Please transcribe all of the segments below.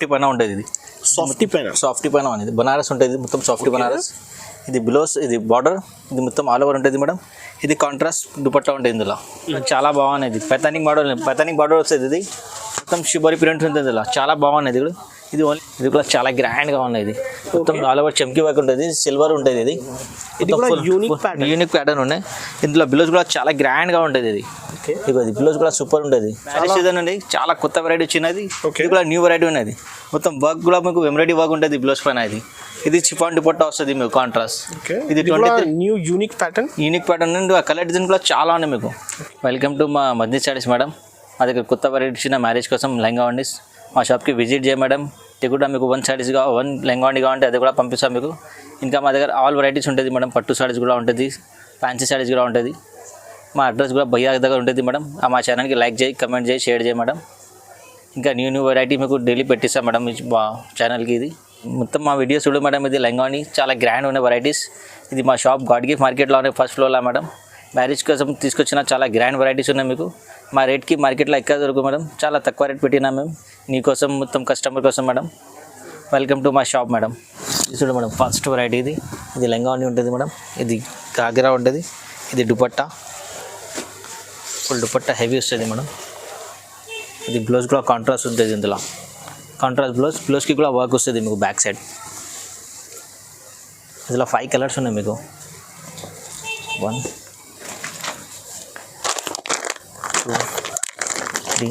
Softy పైన ఉంటుంది ఇది. సాఫ్టీ పైన అనేది బనారస్ ఉంటుంది మొత్తం సాఫ్టీ బనారస్. ఇది బ్లౌజ్, ఇది బార్డర్, ఇది మొత్తం ఆల్ ఓవర్ ఉంటుంది మేడం. ఇది కాంట్రాస్ట్ దుపట్టా ఉంటుంది ఇందులో. చాలా బాగున్నది. పైతానిక్ బార్డర్ వస్తుంది. ఇది మొత్తం షిబోరి ప్రింట్ ఉంటుంది ఇందులో. చాలా బాగున్నది. ఇది ఓన్లీ ఇది కూడా చాలా గ్రాండ్గా ఉన్నది. మొత్తం ఆల్ ఓవర్ చెమ్కి వర్క్ ఉంటుంది. సిల్వర్ ఉంటుంది. ఇది యూనిక్ ప్యాటర్న్ ఉన్నాయి. ఇందులో బ్లౌజ్ కూడా చాలా గ్రాండ్గా ఉంటుంది. ఇది ఇది బ్లౌజ్ కూడా సూపర్ ఉంటుంది. సీజన్ అండి, చాలా కొత్త వెరైటీ వచ్చినది. ఇది కూడా న్యూ వెరైటీ ఉన్నది. మొత్తం వర్క్ కూడా మీకు ఎంబ్రాయిడరీ వర్క్ ఉంటుంది బ్లౌజ్ పైన. ఇది చిఫాన్ దుపట్టా వస్తుంది మీకు కాంట్రాస్ట్. ఇది యూనిక్ ప్యాటర్న్. కలర్ డిజైన్ కూడా చాలా ఉన్నాయి మీకు. వెల్కమ్ టు మా మధ్య సారీస్ మేడం. మా దగ్గర కొత్త వెరైటీ వచ్చిన మ్యారేజ్ కోసం లెహంగా వండిస్ మా షాప్కి విజిట్ చేయ మేడం. ఇది కూడా మీకు 1 సారీస్గా 1 లెహంగా వండి కావాలంటే అది కూడా పంపిస్తాం మీకు. ఇంకా మా దగ్గర ఆల్ వెరైటీస్ ఉంటుంది మేడం. పట్టు సారీస్ కూడా ఉంటుంది, ఫ్యాన్సీ సారీస్ కూడా ఉంటుంది. మా అడ్రస్ కూడా భయ్యా దగ్గర ఉంటుంది మేడం. మా ఛానల్కి లైక్ చేయి, కమెంట్ చేయి, షేర్ చేయి మేడం. ఇంకా న్యూ వెరైటీ మీకు డైలీ పెట్టిస్తాం మేడం మా ఛానల్కి. ఇది మొత్తం మా వీడియోస్ చూడు మేడం. ఇది లెహంగాని చాలా గ్రాండ్ ఉన్న వెరైటీస్. ఇది మా షాప్ గాడ్ గిఫ్ట్ మార్కెట్లో ఉన్నాయి, ఫస్ట్ ఫ్లోర్లో మేడం. మ్యారేజ్ కోసం తీసుకొచ్చిన చాలా గ్రాండ్ వెరైటీస్ ఉన్నాయి మీకు. మా రేట్కి మార్కెట్లో ఎక్కడ దొరుకు మేడం. చాలా తక్కువ రేట్ పెట్టినా మేము నీకోసం, మొత్తం కస్టమర్ కోసం మేడం. వెల్కమ్ టు మా షాప్ మేడం. చూడు మేడం, ఫస్ట్ వెరైటీ ఇది లెహంగాని ఉంటుంది మేడం. ఇది కాగరా ఉంటుంది. ఇది దుపట్టా, ఫుల్ దుపట్టా హెవీ వస్తుంది మేడం. ఇది బ్లౌజ్ కూడా కాంట్రాస్ట్ ఉంటుంది. ఇందులో కాంట్రాస్ట్ బ్లౌజ్కి కూడా వర్క్ వస్తుంది మీకు బ్యాక్ సైడ్. ఇందులో 5 కలర్స్ ఉన్నాయి మీకు. 1 2 3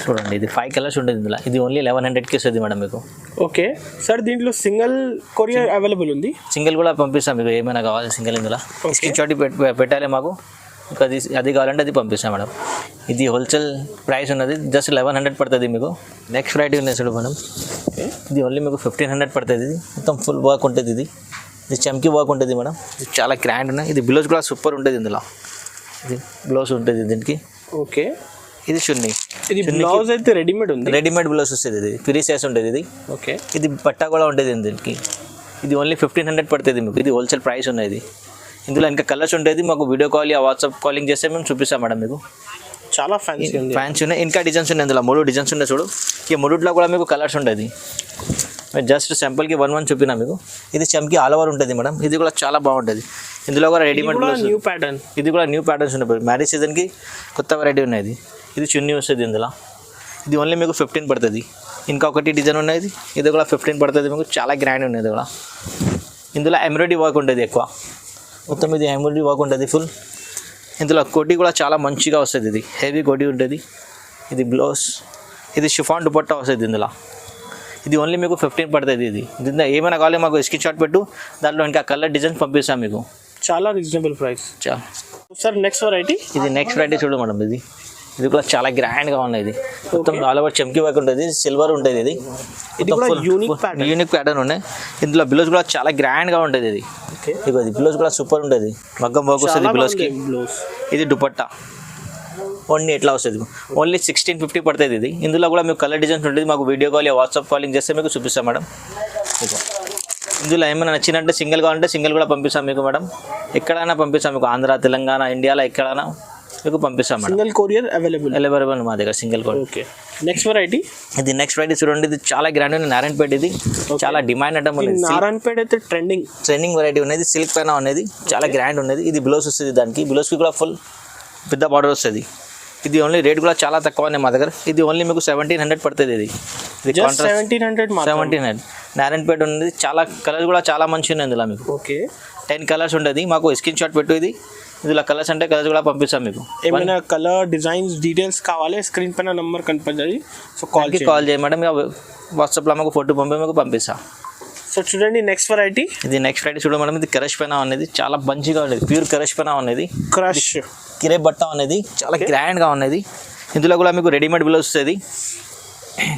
చూడండి. ఇది 5 కలర్స్ ఉంటుంది ఇందులో. ఇది ఓన్లీ 1100కి వస్తుంది మేడం మీకు. ఓకే సార్, దీంట్లో సింగిల్ కొరియర్ అవైలబుల్ ఉంది? సింగిల్ కూడా పంపిస్తాం మీకు. ఏమైనా కావాలి సింగిల్ ఇందులో స్క్రీన్ షాట్ పెట్టాలి మాకు. ఇంకా అది కావాలంటే అది పంపిస్తాం మేడం. ఇది హోల్సేల్ ప్రైస్ ఉన్నది, జస్ట్ 1100 పడుతుంది మీకు. నెక్స్ట్ వెరైటీ ఉన్నాయి చూడు మేడం. ఇది ఓన్లీ మీకు 1500 పడుతుంది. ఇది మొత్తం ఫుల్ వర్క్ ఉంటుంది. ఇది చమ్కీ వర్క్ ఉంటుంది మేడం. ఇది చాలా గ్రాండ్ ఉన్నాయి. ఇది బ్లౌజ్ కూడా సూపర్ ఉంటుంది ఇందులో. ఇది బ్లౌజ్ ఉంటుంది దీనికి. ఓకే, ఇది చున్నీ. ఇది బ్లౌజ్ అయితే రెడీమేడ్ ఉంది. రెడీమేడ్ బ్లౌజ్ వస్తుంది. ఇది ఫ్రీ సైజ్ ఉంటుంది. ఇది ఓకే. ఇది పట్టా కూడా ఉంటుంది దీనికి. ఇది ఓన్లీ 1500 పడుతుంది మీకు. ఇది హోల్సేల్ ప్రైస్ ఉన్నది. ఇందులో ఇంకా కలర్స్ ఉంటుంది. మాకు వీడియో కాల్ వాట్సాప్ కాలింగ్ చేస్తే మేము చూపిస్తాం మేడం మీకు. చాలా ఫ్యాన్సీ ఉన్నాయి. ఇంకా డిజైన్స్ ఉన్నాయి ఇందులో. 3 డిజైన్స్ ఉన్నాయి చూడు. ఈ 3లో కూడా మీకు కలర్స్ ఉంటుంది. జస్ట్ సింపుల్కి 1 చూపినా మీకు. ఇది చమ్కి ఆల్ ఓవర్ ఉంటుంది మేడం. ఇది కూడా చాలా బాగుంటుంది. ఇందులో కూడా రెడీమేడ్ న్యూ ప్యాటర్న్. ఇది కూడా న్యూ ప్యాటర్న్స్ ఉన్నాయి. మ్యారేజ్ సీజన్కి కొత్త వెరైటీ ఉన్నది. ఇది చున్నీ వస్తుంది ఇందులో. ఇది ఓన్లీ మీకు 15 పడుతుంది. ఇంకా ఒకటి డిజైన్ ఉన్నది. ఇది కూడా 15 పడుతుంది మీకు. చాలా గ్రాండ్ ఉన్నది కూడా. ఇందులో ఎంబ్రాయిడరీ వర్క్ ఉంటుంది ఎక్కువ. మొత్తం ఇది ఎంబ్రాయిడరీ వర్క్ ఉంటుంది ఫుల్. ఇందులో కోటి కూడా చాలా మంచిగా వస్తుంది. ఇది హెవీ కోటి ఉంటుంది. ఇది బ్లౌజ్, ఇది షిఫాన్ దుపట్టా వస్తుంది ఇందులో. ఇది ఓన్లీ మీకు 15 పడుతుంది. ఇది ఏమైనా కావాలి మాకు స్క్రీన్ షాట్ పెట్టు. దాంట్లో ఇంకా కలర్ డిజైన్స్ పంపిస్తాం మీకు. చాలా reasonable price. Sir next variety. ఇది నెక్స్ట్ వెరైటీ చూడు మేడం. ఇది కూడా చాలా గ్రాండ్గా ఉన్నాయి. ఇది మొత్తం ఆల్ ఓవర్ చెమ్కి వర్క్ ఉంటుంది. సిల్వర్ ఉంటుంది. ఇది యూనిక్ ప్యాటర్న్ ఉన్నాయి. ఇందులో బ్లౌజ్ కూడా చాలా గ్రాండ్గా ఉంటుంది. ఇది బ్లౌజ్ కూడా సూపర్ ఉంటుంది. మగ్గం వర్క్ వస్తుంది బ్లౌజ్కి. ఇది దుపట్టా ఓన్లీ ఎట్లా వస్తుంది. ఓన్లీ 1650 పడుతుంది. ఇది ఇందులో కూడా మీకు కలర్ డిజైన్స్ ఉంటుంది. మాకు వీడియో కాల్ వాట్సాప్ కాలింగ్ చేస్తే మీకు చూపిస్తాం మేడం. ఇందులో ఏమైనా నచ్చినట్టే సింగిల్ కావాలంటే సింగిల్ కూడా పంపిస్తాం మీకు మేడం. ఎక్కడైనా పంపిస్తాం మీకు. ఆంధ్ర, తెలంగాణ, ఇండియాలో ఎక్కడైనా మీకు పంపిస్తాం మేడం. సింగిల్ కొరియర్ అవైలబుల్ మా దగ్గర single courier. Okay, next variety. ఇది నెక్స్ట్ వెరైటీ చూడండి. ఇది చాలా గ్రాండ్ ఉంది. నారాయణపేట. ఇది చాలా డిమాండ్ ఐటమ్ ఉంది. నారాయణపేట అయితే ట్రెండింగ్ వెరైటీ ఉన్నది. సిల్క్ పైన ఉన్నది. చాలా గ్రాండ్ ఉన్నది. ఇది బ్లౌజ్ వస్తుంది. దానికి బ్లౌజ్కి కూడా ఫుల్ పెద్ద బార్డర్ వస్తుంది. ఇది ఓన్లీ రేట్ కూడా చాలా తక్కువ ఉన్నాయి మా దగ్గర. ఇది ఓన్లీ మీకు 1700 పడుతుంది. ఇది 1700 నారాయణపేట ఉంది. చాలా కలర్స్ కూడా చాలా మంచిగా ఉన్నాయి ఇందులో మీకు. ఓకే, 10 కలర్స్ ఉంటుంది. మాకు స్క్రీన్ షాట్ పెట్టు. ఇందులో కలర్స్ అంటే కలర్స్ కూడా పంపిస్తాం మీకు. ఏమైనా కలర్ డిజైన్స్ డీటెయిల్స్ కావాలి స్క్రీన్ పైన నెంబర్ కనిపిస్తుంది. సో కాల్ చేయ మేడం. వాట్సాప్లో మాకు ఫోటో మీకు పంపిస్తాం. సో చూడండి నెక్స్ట్ వెరైటీ. ఇది నెక్స్ట్ వెరైటీ చూడండి మేడం. ఇది క్రష్ పైన ఉన్నది. చాలా మంచిగా ఉన్నది. ప్యూర్ క్రష్ పైన ఉన్నది. క్రష్ కిరే బట్ట ఉన్నది. చాలా గ్రాండ్గా ఉన్నది. ఇందులో కూడా మీకు రెడీమేడ్ బ్లౌజ్ వస్తుంది.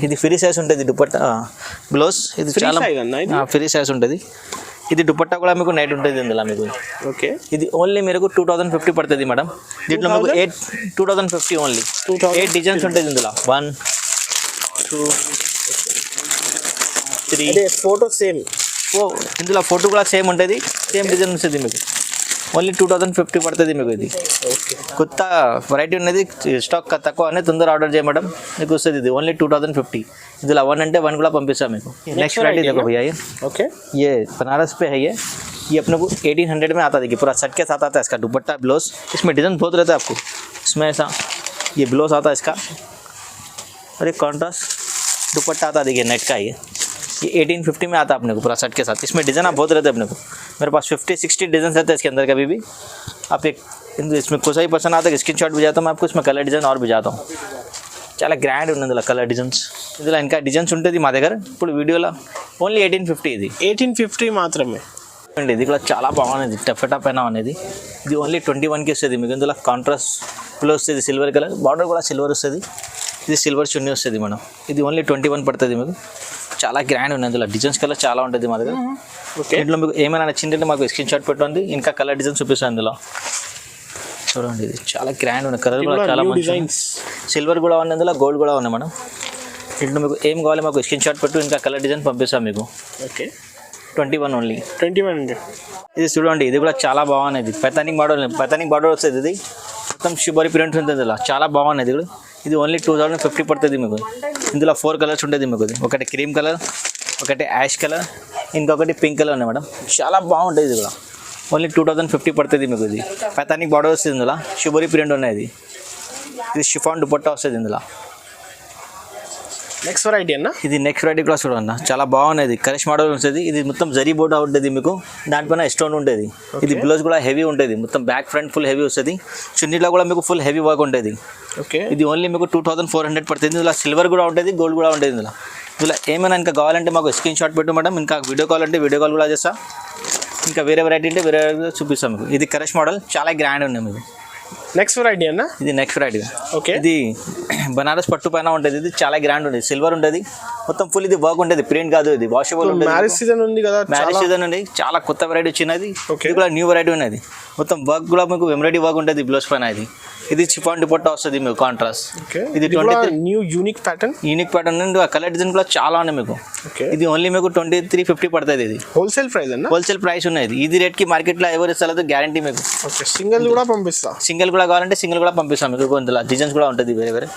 ఇది ఫ్రీ సైజ్ ఉంటుంది దుపట్టా బ్లౌజ్. ఇది చాలా ఫ్రీ సైజ్ ఉంటుంది. ఇది దుపట్టా కూడా మీకు నైట్ ఉంటుంది ఇందులో మీకు. ఓకే, ఇది ఓన్లీ మీకు 2050 పడుతుంది మేడం. దీంట్లో మీకు 2050 ఓన్లీ. 8 డిజైన్స్ ఉంటుంది ఇందులో. 1 2 3 ఫోటో సేమ్. ఇందులో ఫోటో కూడా సేమ్ ఉంటుంది. సేమ్ డిజైన్ వస్తుంది మీకు. ఓన్లీ 2050 పడుతుంది మీకు. ఇది కొత్త వెరైటీ ఉన్నది, స్టాక్ తక్కువ అనేది తొందర ఆర్డర్ చేయడం మీకు వస్తుంది. ఇది ఓన్లీ 2050. ఇందులో 1 అంటే 1 కూడా పంపిస్తాం మీకు. నెక్స్ట్ వెరైటీ देखो भैया ये ओके, ये बनारस पे है ये अपने को 1800 में आता है. देखिए पूरा सेट के साथ आता है इसका दुपट्टा ब्लाउज. इसमें डिज़ाइन बहुत रहता है आपको. इसमें ऐसा ये ब्लाउज आता है इसका और एक कॉन्ट्रास्ट दुपट्टा आता है. देखिए नेट का ये 1850 में आता है अपने को पूरा सेट के साथ. इसमें डिज़ाइन आप बहुत रहते हैं अपने को. मेरे पास 50-60 डिज़ाइन रहते हैं इसके अंदर. कभी भी आप एक इसमें कोई ही पसंद आता है स्क्रीन शॉट भेजाता हूँ मैं आपको. इसमें कलर डिज़ाइन और भेजाता हूँ. చాలా గ్రాండ్ ఉంది ఇందులో కలర్ డిజైన్స్. ఇందులో ఇంకా డిజైన్స్ ఉంటుంది మా దగ్గర. ఇప్పుడు వీడియోలో ఓన్లీ 1850. ఇది 1850 మాత్రమే అండి. ఇది కూడా చాలా బాగుంది. టఫెటా పైన అనేది ఇది ఓన్లీ 21కి వస్తుంది మీకు. ఇందులో కాంట్రాస్ట్ ఫుల్ వస్తుంది, సిల్వర్ కలర్ బార్డర్ కూడా సిల్వర్ వస్తుంది. ఇది సిల్వర్ చున్నీ వస్తుంది మేడం. ఇది ఓన్లీ 21 పడుతుంది మీకు. చాలా గ్రాండ్ ఉంది. ఇందులో డిజైన్స్ కలర్ చాలా ఉంటుంది మా దగ్గర. ఇంట్లో మీకు ఏమైనా నచ్చిందంటే మాకు స్క్రీన్ షాట్ పెట్టండి, ఇంకా కలర్ డిజైన్స్ చూపిస్తాను ఇందులో. చూడండి ఇది చాలా గ్రాండ్ ఉంది. కలర్ కూడా చాలా మంచి సిల్వర్ కూడా ఉంది, అందులో గోల్డ్ కూడా ఉంది మేడం. ఇంట్లో మీకు ఏం కావాలి మాకు స్క్రీన్ షాట్ పెట్టు, ఇంకా కలర్ డిజైన్ పంపిస్తాం మీకు. Okay, 21 only. 21. ఇది చూడండి ఇది కూడా చాలా బాగున్నది. పైతానిక్ బార్డర్ వస్తుంది. ఇది మొత్తం షిబోరి ప్రింట్ ఉంటుంది. ఇలా చాలా బాగున్నది. ఇది ఓన్లీ 2050 పడుతుంది మీకు. ఇందులో 4 కలర్స్ ఉంటుంది మీకు. ఒకటి క్రీమ్ కలర్, ఒకటి యాష్ కలర్, ఇంకొకటి పింక్ కలర్ ఉన్నాయి మేడం. చాలా బాగుంటుంది. ఇది కూడా ఓన్లీ 2050 పడుతుంది మీకు. ఇది పైతానిక్ బార్డర్ వస్తుంది. ఇందులో షిబోరి ప్రింట్ ఉన్నది. ఇది షిఫాన్ దుపట్టా వస్తుంది ఇందులో. నెక్స్ట్ వెరైటీ అన్న, ఇది నెక్స్ట్ వెరైటీ కూడా చూడండి చాలా బాగున్నది. కరిష్ మోడల్ ఉంటుంది. ఇది మొత్తం జరీ బోర్డర్ ఉంటుంది మీకు. దానిపైన స్టోన్ ఉంటుంది. ఇది బ్లౌజ్ కూడా హెవీ ఉంటుంది. మొత్తం బ్యాక్ ఫ్రంట్ ఫుల్ హెవీ వస్తుంది. చున్నీలో కూడా మీకు ఫుల్ హెవీ వర్క్ ఉంటుంది. ఓకే, ఇది ఓన్లీ మీకు 2400 పడుతుంది. ఇందులో సిల్వర్ కూడా ఉంటుంది, గోల్డ్ కూడా ఉంటుంది. ఇందులో ఏమైనా ఇంకా కావాలంటే మాకు స్క్రీన్ షాట్ పెట్టు మేడం. ఇంకా వీడియో కాల్ అంటే వీడియో కాల్ కూడా చేస్తా. ఇంకా వేరే వెరైటీ అంటే వేరే చూపిస్తాం మీకు. ఇది కరిష్ మోడల్ చాలా గ్రాండ్ ఉంది మీకు. నెక్స్ట్ వెరైటీ అన్న, ఇది నెక్స్ట్ వెరైటీ. ఓకే, ఇది బనారస్ పట్టు పైన ఉంటుంది. ఇది చాలా గ్రాండ్ ఉంటుంది. సిల్వర్ ఉంటుంది మొత్తం ఫుల్. ఇది వర్క్ ఉంటుంది, ప్రింట్ కాదు. ఇది వాషబుల్ ఉంటుంది. మ్యారేజ్ సీజన్ ఉంది కదా, మ్యారేజ్ సీజన్ ఉంది. చాలా కొత్త వెరైటీ వచ్చినది. ఇది కూడా న్యూ వెరైటీ ఉన్నది. మొత్తం వర్క్ కూడా మీకు ఎంబ్రాయిడరీ వర్క్ ఉంటుంది బ్లౌజ్ పైన. ఇది చిఫాన్ దుపట్టా వస్తుంది మీకు కాంట్రాస్ట్. ఇది 23 న్యూ యూనిక్ ప్యాటర్న్ ఉంది. కలర్ డిజైన్ కూడా చాలా ఉన్నాయి మీకు. ఇది ఓన్లీ మీకు 2350 పడుతుంది. ఇది హోల్సేల్ ప్రైస్ అన్న, హోల్సేల్ ప్రైస్ ఉన్నది. ఇది రేట్కి మార్కెట్లో ఎవరు ఇస్తారు గ్యారంటీ మీకు. ఓకే, సింగిల్ కూడా పంపిస్తా. సింగిల్ కూడా కావాలంటే సింగిల్ కూడా పంపిస్తాం మీకు. ఇందులో డిజైన్స్ కూడా ఉంటుంది వేరే వేరే.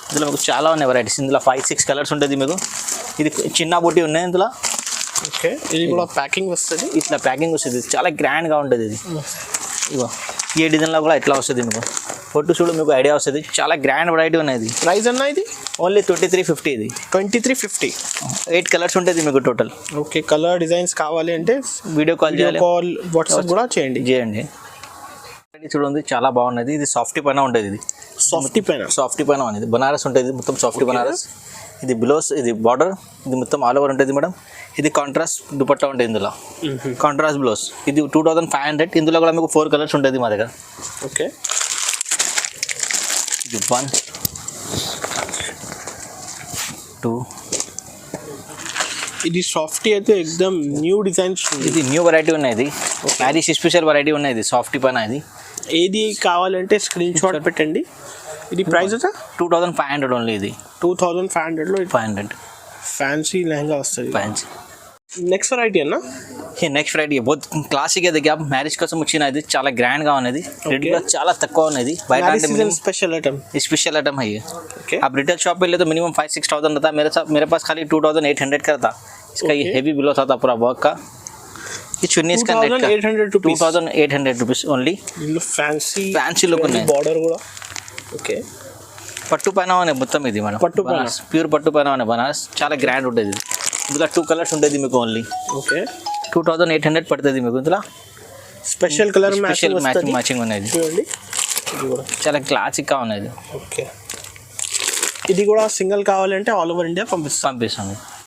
ఇందులో మీకు చాలా ఉన్నాయి వెరైటీస్. ఇందులో 5-6 కలర్స్ ఉంటుంది మీకు. ఇది చిన్న బూటీ ఉన్నాయి ఇందులో. ఓకే, ఇది కూడా ప్యాకింగ్ వస్తుంది. ఇట్లా ప్యాకింగ్ వస్తుంది. చాలా గ్రాండ్గా ఉంటుంది. ఇది ఇగో ఏ డిజైన్లో కూడా ఇట్లా వస్తుంది మీకు. ఫోటో చూడు మీకు ఐడియా వస్తుంది. చాలా గ్రాండ్ వెరైటీ ఉన్నది. ప్రైస్ అన్న ఇది ఓన్లీ 2350. ఇది 2350. 8 కలర్స్ ఉంటుంది మీకు టోటల్. ఓకే, కలర్ డిజైన్స్ కావాలి అంటే వీడియో కాల్ వాట్సాప్ కూడా చేయండి. చూడండి చాలా బాగున్నది. ఇది సాఫ్టీ పైన ఉంటుంది. ఇది సాఫ్టీ పైన అనేది బనారస్ ఉంటుంది. మొత్తం సాఫ్టీ బనారస్. ఇది బ్లౌజ్, ఇది బార్డర్, ఇది మొత్తం ఆల్ ఓవర్ ఉంటుంది మేడం. ఇది కాంట్రాస్ట్ దుపట్టా ఉంటుంది. ఇందులో కాంట్రాస్ట్ బ్లౌజ్. ఇది 2500. ఇందులో కూడా మీకు 4 కలర్స్ ఉంటుంది మా దగ్గర. ఓకే, ఇది 1, 2. ఇది సాఫ్టీ అయితే ఎక్దమ్ న్యూ డిజైన్స్. ఇది న్యూ వెరైటీ ఉన్నది. మ్యారేజ్ స్పెషల్ వెరైటీ ఉన్నది సాఫ్టీ పైన. ఇది ఏది కావాలంటే స్క్రీన్ షాట్ పెట్టండి. ఇది ప్రైస్ వచ్చా 2500 ఓన్లీ. ఇది 2500లో 500 ఫ్యాన్సీ లెహంగా వస్తుంది. ఫ్యాన్సీ. నెక్స్ట్ వెరైటీ అన్న, నెక్స్ట్ వెరైటీ बहुत క్లాసిక్ है. देखिए మ్యారేజ్ కోసం వచ్చిన ఇది చాలా గ్రాండ్ గా ఉన్నది. రేట్ కూడా చాలా తక్కువ ఉన్నది. బయట అంటే स्पेशल आइटम है ये. आप रिटेल शॉप पे ले तो मिनिमम 5-6,000 रहता. मेरे पास खाली 2800 का था. इसका ये हेवी बिलो था पूरा वर्क का. ये चुन्नी इसका 2800 रुपीस ओनली. ఫ్యాన్సీ లుక్ ఉంది. బోర్డర్ కూడా ఓకే. పట్టు పైన ఉన్నాయి మొత్తం. ఇది మనం ప్యూర్ పట్టు పైన ఉన్నాయి బనారస్. చాలా గ్రాండ్ ఉంటుంది. ఇందులో 2 కలర్స్ ఉంటుంది మీకు ఓన్లీ. ఓకే, 2800 పడుతుంది మీకు. ఇందులో స్పెషల్ కలర్ మ్యాచింగ్ ఉన్నది. చూడండి, చాలా క్లాసిక్గా ఉన్నది. ఓకే, ఇది కూడా సింగిల్ కావాలంటే ఆల్ ఓవర్ ఇండియా పంపిస్తాం.